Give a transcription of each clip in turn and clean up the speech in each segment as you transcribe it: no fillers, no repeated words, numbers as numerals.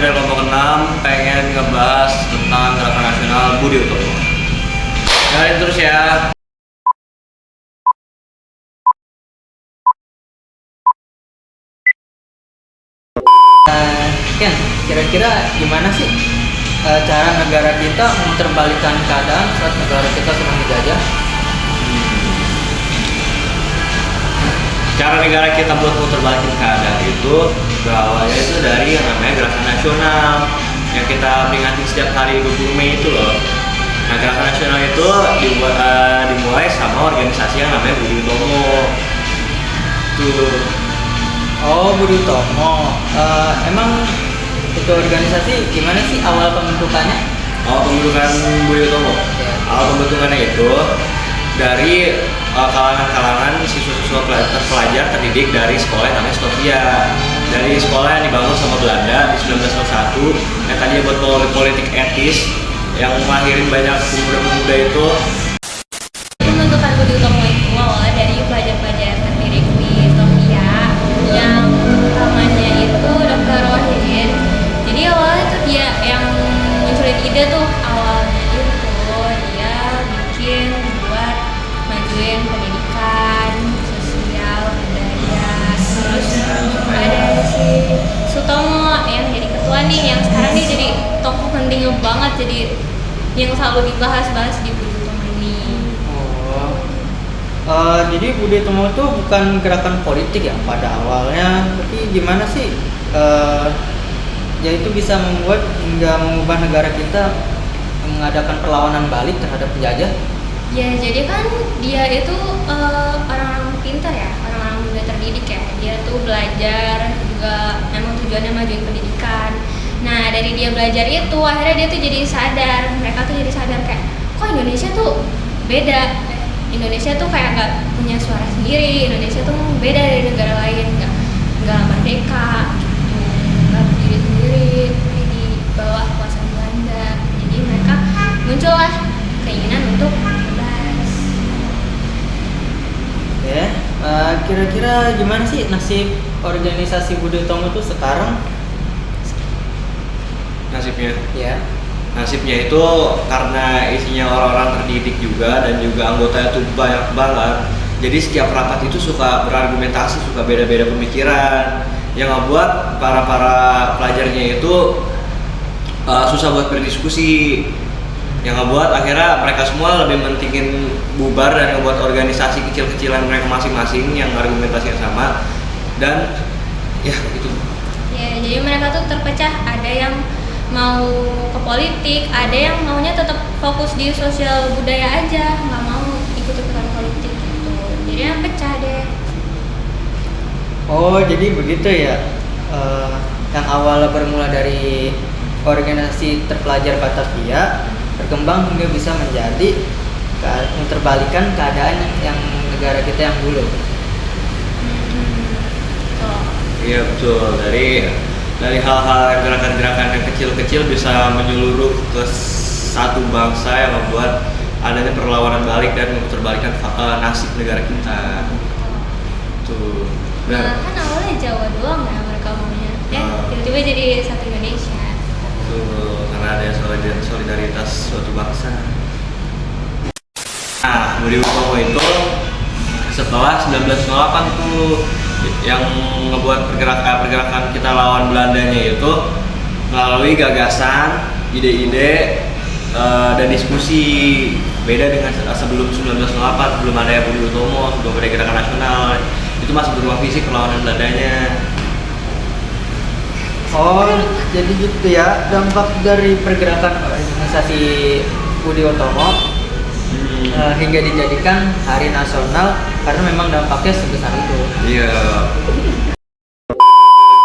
dari kelompok 6 pengen ngebahas tentang Gerakan Nasional Budi Utomo. Dengerin terus ya. Ken, kira-kira gimana sih cara negara kita memutarbalikkan keadaan saat negara kita sedang dijajah? Cara negara kita buat muterbalikin keadaan itu berawalnya itu dari yang namanya Gerakan Nasional yang kita peringati setiap hari 20 Mei itu loh. Nah, Gerakan Nasional itu dimulai sama organisasi yang namanya Budi Utomo. Tuh. Oh, Budi Utomo. Emang itu organisasi gimana sih awal pembentukannya? Awal pembentukan Budi Utomo. Ya. Awal pembentukannya itu dari kalangan-kalangan siswa-siswa pelajar terdidik dari sekolah yang namanya Stovia. Dari sekolah yang dibangun sama Belanda di 1901 yang tadinya buat politik etis yang melahirin banyak pemuda-pemuda itu. Pembentukan Budi Utomo itu awalnya dari pelajar-pelajar terdidik di Stovia yang utamanya itu Dr. Wahidin. Jadi awalnya tuh dia yang munculin ide tuh, awalnya itu dia bikin buat majuin pendidikan, sosial, budaya. Terus ada si Sutomo yang jadi ketua nih, yang sekarang dia jadi tokoh penting banget, jadi yang selalu dibahas-bahas di Budi Utomo ini. Jadi Budi Utomo itu bukan gerakan politik ya pada awalnya, tapi gimana sih ya itu bisa membuat hingga mengubah negara kita mengadakan perlawanan balik terhadap penjajah? Ya, jadi kan dia itu orang-orang pintar ya, orang-orang muda terdidik ya. Dia tuh belajar juga, memang tujuannya majuin pendidikan. Nah, dari dia belajar itu, akhirnya dia tuh jadi sadar, mereka tuh jadi sadar kayak, kok Indonesia tuh beda. Indonesia tuh kayak nggak punya suara sendiri, Indonesia tuh beda dari negara lain, nggak merdeka, gitu, nggak berdiri sendiri di bawah kekuasaan Belanda. Jadi mereka muncullah keinginan untuk bebas. Ya, kira-kira gimana sih nasib organisasi Budi Utomo itu sekarang? Nasibnya. Ya. Nasibnya itu karena isinya orang-orang terdidik juga dan juga anggotanya tuh banyak banget. Jadi setiap rapat itu suka berargumentasi, suka beda-beda pemikiran yang ngebuat para pelajarnya itu susah buat berdiskusi. Yang ngebuat akhirnya mereka semua lebih mentingin bubar dan ngebuat organisasi kecil-kecilan mereka masing-masing yang argumentasinya sama dan ya gitu. Ya, jadi mereka tuh terpecah, ada yang mau ke politik, ada yang maunya tetap fokus di sosial budaya aja, nggak mau ikut-ikutan politik gitu. Jadi yang pecah deh. Oh, jadi begitu ya. Yang awalnya bermula dari organisasi terpelajar Batavia berkembang hingga bisa menjadi memutarbalikkan keadaan yang negara kita yang dulu. Iya betul, dari hal-hal gerakan-gerakan yang kecil-kecil bisa menyeluruh ke satu bangsa yang membuat adanya perlawanan balik dan memutarbalikkan nasib negara kita. Tuh. Nah, kan awalnya Jawa doang ya mereka maunya, tiba-tiba jadi satu Indonesia. Tuh, karena ada solidaritas suatu bangsa. Nah, Budi Utomo itu setelah 1908 tuh yang ngebuat pergerakan kita lawan Belandanya itu melalui gagasan, ide-ide dan diskusi. Beda dengan sebelum 1908, sebelum ada Budi Utomo, sebelum ada Gerakan Nasional, itu masih berupa fisik perlawanan Belandanya. Oh, jadi gitu ya dampak dari pergerakan organisasi Budi Utomo hingga dijadikan hari nasional karena memang dampaknya sebesar itu. Iya.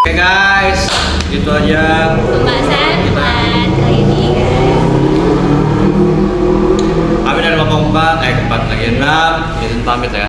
Oke guys, itu aja Pembahasan buat kali ini guys. kami dari kelompok 4 lagi 6 izin pamit ya.